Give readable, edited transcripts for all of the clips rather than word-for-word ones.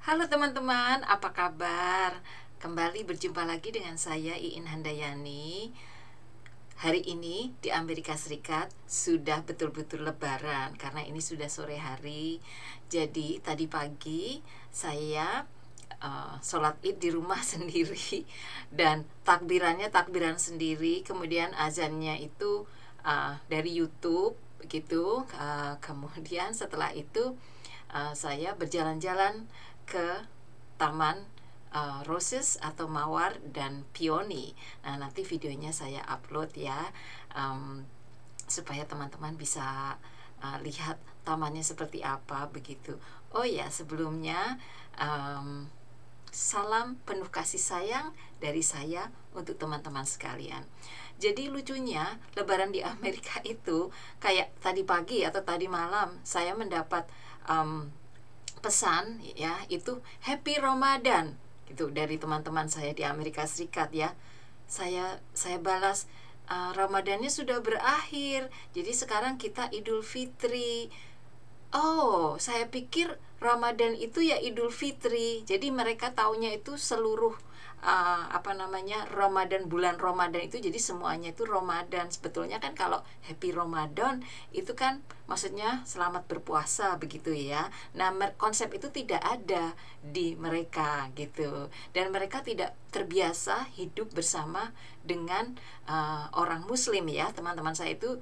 Halo teman-teman, apa kabar? Kembali berjumpa lagi dengan saya Iin Handayani. Hari ini di Amerika Serikat sudah betul-betul lebaran karena ini sudah sore hari. Jadi tadi pagi saya sholat id di rumah sendiri dan takbirannya takbiran sendiri. Kemudian azannya itu dari YouTube begitu. Kemudian setelah itu saya berjalan-jalan ke taman roses atau mawar dan peony. Nah, nanti videonya saya upload ya, um, supaya teman-teman bisa lihat tamannya seperti apa begitu. Oh ya, sebelumnya salam penuh kasih sayang dari saya untuk teman-teman sekalian. Jadi lucunya lebaran di Amerika itu kayak tadi pagi atau tadi malam saya mendapat pesan ya, itu Happy Ramadan gitu dari teman-teman saya di Amerika Serikat ya. Saya balas, Ramadannya sudah berakhir, jadi sekarang kita Idul Fitri. Oh, saya pikir Ramadan itu ya Idul Fitri. Jadi mereka taunya itu seluruh Ramadan, bulan Ramadan itu jadi semuanya itu Ramadan. Sebetulnya kan kalau Happy Ramadan itu kan maksudnya selamat berpuasa begitu ya. Nah, konsep itu tidak ada di mereka gitu. Dan mereka tidak terbiasa hidup bersama dengan orang muslim ya. Teman-teman saya itu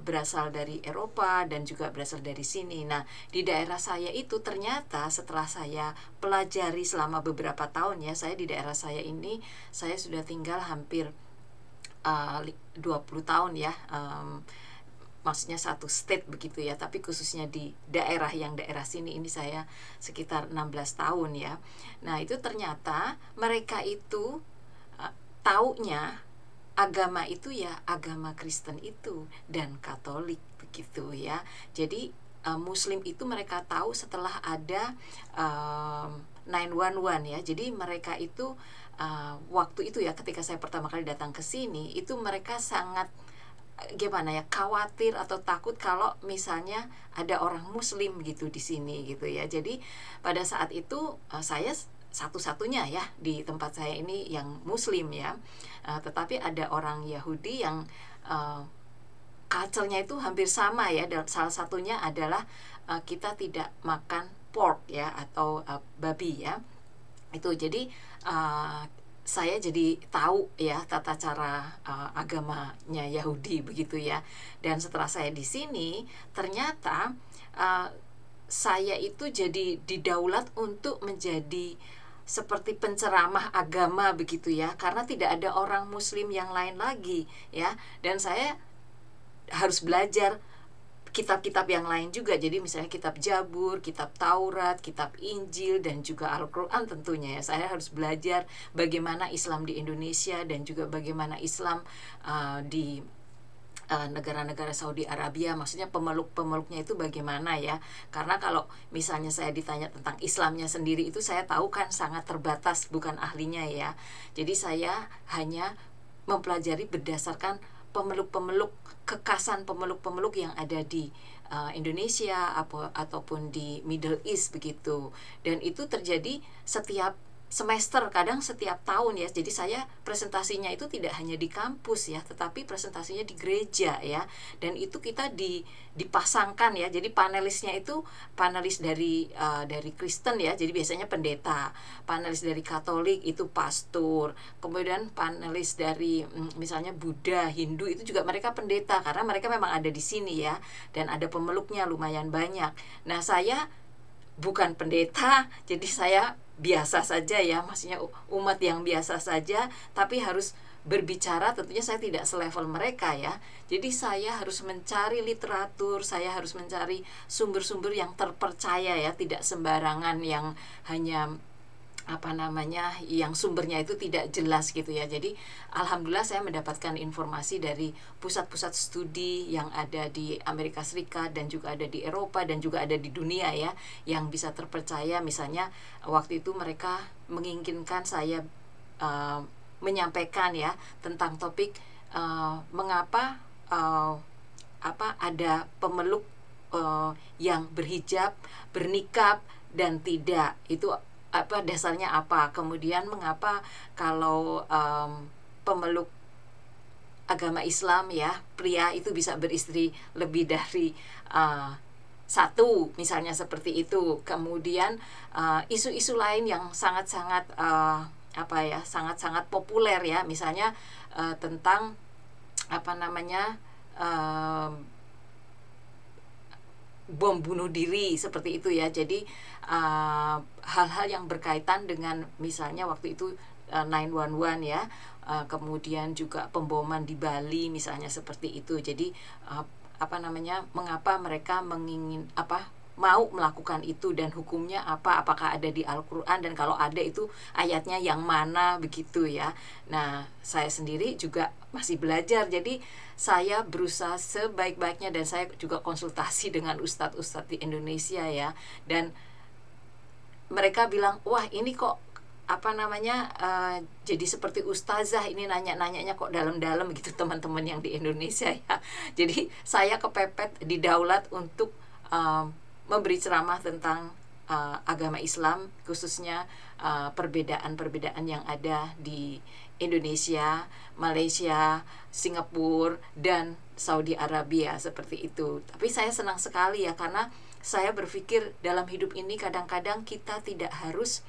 berasal dari Eropa dan juga berasal dari sini. Nah, di daerah saya itu ternyata setelah saya pelajari selama beberapa tahun ya, saya di daerah saya ini saya sudah tinggal hampir 20 tahun ya. Maksudnya satu state begitu ya, tapi khususnya di daerah sini ini saya sekitar 16 tahun ya. Nah, itu ternyata mereka itu taunya agama itu ya agama Kristen itu dan Katolik begitu ya. Jadi Muslim itu mereka tahu setelah ada 911 ya. Jadi mereka itu waktu itu ya, ketika saya pertama kali datang ke sini itu mereka sangat gimana ya, khawatir atau takut kalau misalnya ada orang Muslim gitu di sini gitu ya. Jadi pada saat itu saya satu-satunya ya di tempat saya ini yang Muslim ya. Tetapi ada orang Yahudi yang culture-nya itu hampir sama ya. Dan salah satunya adalah kita tidak makan pork ya, atau babi ya. Itu jadi saya jadi tahu ya tata cara agamanya Yahudi begitu ya. Dan setelah saya di sini ternyata saya itu jadi didaulat untuk menjadi seperti penceramah agama begitu ya, karena tidak ada orang Muslim yang lain lagi ya. Dan saya harus belajar kitab-kitab yang lain juga. Jadi misalnya kitab Jabur, kitab Taurat, kitab Injil, dan juga Al-Quran tentunya ya. Saya harus belajar bagaimana Islam di Indonesia dan juga bagaimana Islam di negara-negara Saudi Arabia, maksudnya pemeluknya itu bagaimana ya. Karena kalau misalnya saya ditanya tentang Islamnya sendiri itu saya tahu kan sangat terbatas, bukan ahlinya ya. Jadi saya hanya mempelajari berdasarkan pemeluk-pemeluk, kekasan pemeluk-pemeluk yang ada di Indonesia ataupun di Middle East begitu. Dan itu terjadi setiap semester, kadang setiap tahun ya. Jadi saya presentasinya itu tidak hanya di kampus ya, tetapi presentasinya di gereja ya. Dan itu kita dipasangkan ya. Jadi panelisnya itu panelis dari Kristen ya, jadi biasanya pendeta. Panelis dari Katolik itu pastor. Kemudian panelis dari misalnya Buddha, Hindu itu juga mereka pendeta, karena mereka memang ada di sini ya. Dan ada pemeluknya lumayan banyak. Nah, saya bukan pendeta, jadi saya biasa saja ya, maksudnya umat yang biasa saja, tapi harus berbicara, tentunya saya tidak selevel mereka ya. Jadi saya harus mencari literatur, saya harus mencari sumber-sumber yang terpercaya ya, tidak sembarangan yang hanya yang sumbernya itu tidak jelas gitu ya. Jadi alhamdulillah saya mendapatkan informasi dari pusat-pusat studi yang ada di Amerika Serikat dan juga ada di Eropa dan juga ada di dunia ya, yang bisa terpercaya. Misalnya waktu itu mereka menginginkan saya menyampaikan ya tentang topik mengapa ada pemeluk yang berhijab, bernikab dan tidak. Itu apa dasarnya apa? Kemudian mengapa kalau pemeluk agama Islam ya, pria itu bisa beristri lebih dari satu, misalnya seperti itu. Kemudian isu-isu lain yang sangat-sangat sangat-sangat populer ya, misalnya tentang apa namanya bom bunuh diri seperti itu ya. Jadi hal-hal yang berkaitan dengan misalnya waktu itu 911 ya, kemudian juga pemboman di Bali misalnya seperti itu. Jadi mengapa mereka mau melakukan itu, dan hukumnya apa, apakah ada di Al-Quran, dan kalau ada itu ayatnya yang mana, begitu ya. Nah, saya sendiri juga masih belajar, jadi saya berusaha sebaik-baiknya, dan saya juga konsultasi dengan ustadz-ustadz di Indonesia ya, dan mereka bilang, wah ini kok jadi seperti ustazah ini, nanya-nanyanya kok dalam-dalam gitu teman-teman yang di Indonesia ya. Jadi saya kepepet didaulat untuk memberi ceramah tentang agama Islam, khususnya perbedaan-perbedaan yang ada di Indonesia, Malaysia, Singapura, dan Saudi Arabia seperti itu. Tapi saya senang sekali ya, karena saya berpikir dalam hidup ini kadang-kadang kita tidak harus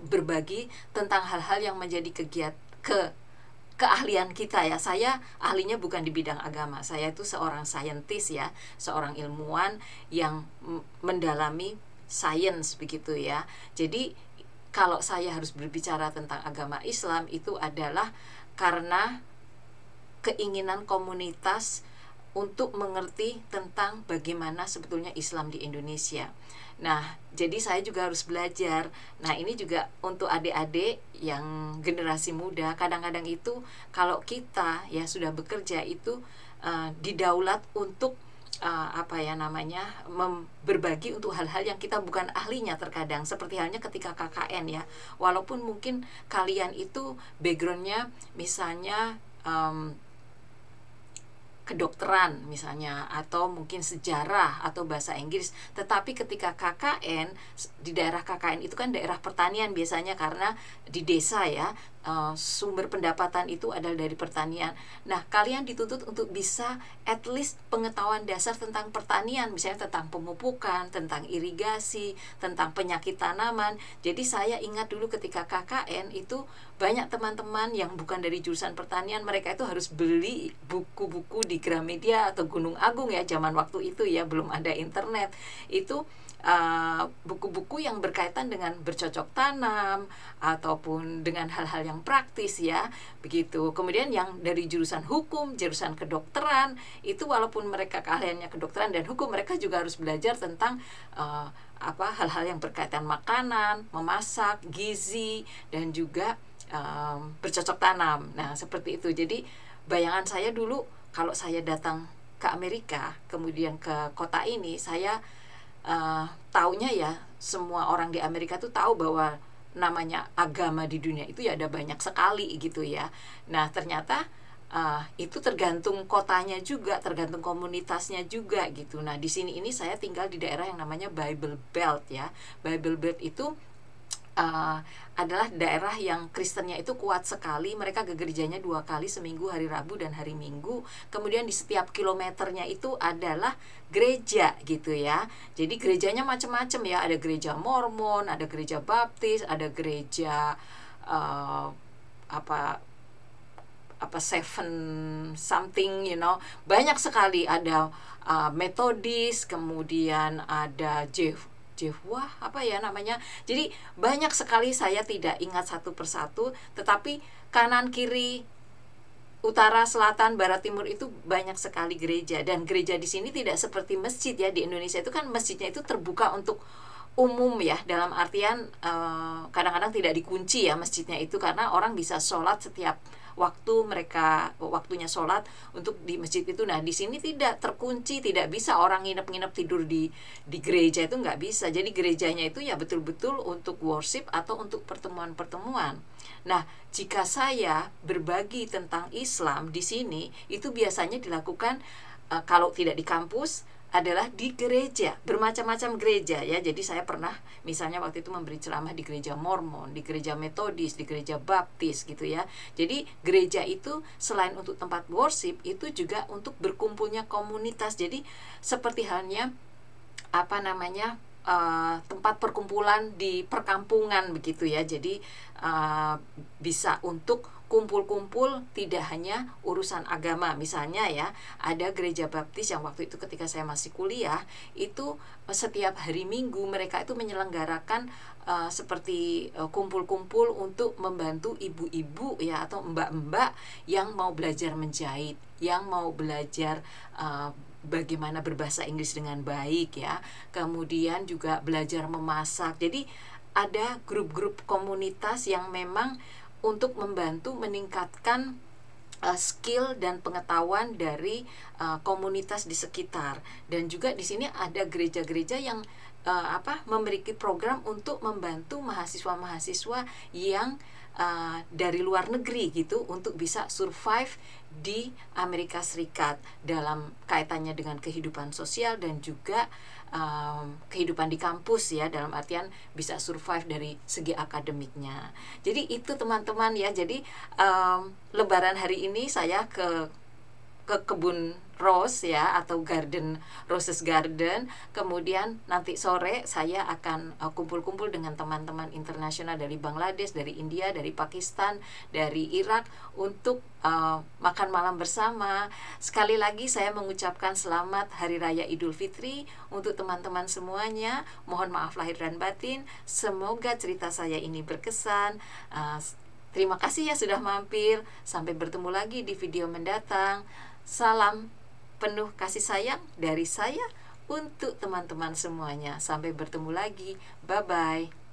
berbagi tentang hal-hal yang menjadi keahlian kita ya. Saya ahlinya bukan di bidang agama. Saya itu seorang saintis ya, seorang ilmuwan yang mendalami sains begitu ya. Jadi kalau saya harus berbicara tentang agama Islam, itu adalah karena keinginan komunitas untuk mengerti tentang bagaimana sebetulnya Islam di Indonesia. Nah, jadi saya juga harus belajar. Nah, ini juga untuk adik-adik yang generasi muda. Kadang-kadang itu kalau kita ya sudah bekerja itu didaulat untuk berbagi untuk hal-hal yang kita bukan ahlinya terkadang. Seperti halnya ketika KKN ya. Walaupun mungkin kalian itu backgroundnya misalnya kedokteran misalnya, atau mungkin sejarah atau bahasa Inggris, tetapi ketika KKN, di daerah KKN itu kan daerah pertanian biasanya, karena di desa ya, sumber pendapatan itu adalah dari pertanian. Nah, kalian dituntut untuk bisa at least pengetahuan dasar tentang pertanian, misalnya tentang pemupukan, tentang irigasi, tentang penyakit tanaman. Jadi saya ingat dulu ketika KKN itu banyak teman-teman yang bukan dari jurusan pertanian, mereka itu harus beli buku-buku di Gramedia atau Gunung Agung ya, zaman waktu itu ya, belum ada internet. Itu buku-buku yang berkaitan dengan bercocok tanam ataupun dengan hal-hal yang praktis ya, begitu. Kemudian yang dari jurusan hukum, jurusan kedokteran, itu walaupun mereka keahliannya kedokteran dan hukum, mereka juga harus belajar tentang hal-hal yang berkaitan makanan, memasak, gizi, dan juga bercocok tanam. Nah, seperti itu. Jadi bayangan saya dulu kalau saya datang ke Amerika, kemudian ke kota ini, saya taunya ya, semua orang di Amerika tuh tahu bahwa namanya agama di dunia itu ya ada banyak sekali gitu ya. Nah, ternyata itu tergantung kotanya juga, tergantung komunitasnya juga gitu. Nah, di sini ini saya tinggal di daerah yang namanya Bible Belt ya. Bible Belt itu adalah daerah yang Kristennya itu kuat sekali. Mereka ke gerejanya 2 kali seminggu, hari Rabu dan hari Minggu. Kemudian di setiap kilometernya itu adalah gereja gitu ya. Jadi gerejanya macam-macam ya. Ada gereja Mormon, ada gereja Baptis, ada gereja seven something, banyak sekali. Ada Methodist, kemudian ada Jehovah jadi banyak sekali, saya tidak ingat satu persatu, tetapi kanan kiri, utara, selatan, barat, timur itu banyak sekali gereja. Dan gereja di sini tidak seperti masjid ya. Di Indonesia itu kan masjidnya itu terbuka untuk umum ya, dalam artian kadang-kadang tidak dikunci ya masjidnya itu, karena orang bisa sholat setiap waktunya sholat untuk di masjid itu. Nah, di sini tidak terkunci, tidak bisa orang nginep-nginep tidur di gereja, itu nggak bisa. Jadi gerejanya itu ya betul-betul untuk worship atau untuk pertemuan-pertemuan. Nah, jika saya berbagi tentang Islam di sini, itu biasanya dilakukan kalau tidak di kampus, adalah di gereja, bermacam-macam gereja ya. Jadi saya pernah misalnya waktu itu memberi ceramah di gereja Mormon, di gereja Metodis, di gereja Baptis gitu ya. Jadi gereja itu selain untuk tempat worship, itu juga untuk berkumpulnya komunitas. Jadi seperti halnya tempat perkumpulan di perkampungan begitu ya. Jadi bisa untuk kumpul-kumpul, tidak hanya urusan agama. Misalnya ya, ada gereja Baptis yang waktu itu ketika saya masih kuliah, itu setiap hari Minggu mereka itu menyelenggarakan seperti kumpul-kumpul untuk membantu ibu-ibu ya, atau mbak-mbak yang mau belajar menjahit, yang mau belajar bagaimana berbahasa Inggris dengan baik ya, kemudian juga belajar memasak. Jadi ada grup-grup komunitas yang memang untuk membantu meningkatkan skill dan pengetahuan dari komunitas di sekitar. Dan juga di sini ada gereja-gereja yang memiliki program untuk membantu mahasiswa-mahasiswa yang dari luar negeri gitu, untuk bisa survive di Amerika Serikat dalam kaitannya dengan kehidupan sosial dan juga kehidupan di kampus ya, dalam artian bisa survive dari segi akademiknya. Jadi itu teman-teman ya. Jadi Lebaran hari ini saya ke kebun rose ya, atau roses garden. Kemudian nanti sore saya akan kumpul-kumpul dengan teman-teman internasional dari Bangladesh, dari India, dari Pakistan, dari Irak untuk makan malam bersama. Sekali lagi saya mengucapkan selamat Hari Raya Idul Fitri untuk teman-teman semuanya. Mohon maaf lahir dan batin. Semoga cerita saya ini berkesan. Terima kasih ya sudah mampir. Sampai bertemu lagi di video mendatang. Salam penuh kasih sayang dari saya untuk teman-teman semuanya. Sampai bertemu lagi. Bye-bye.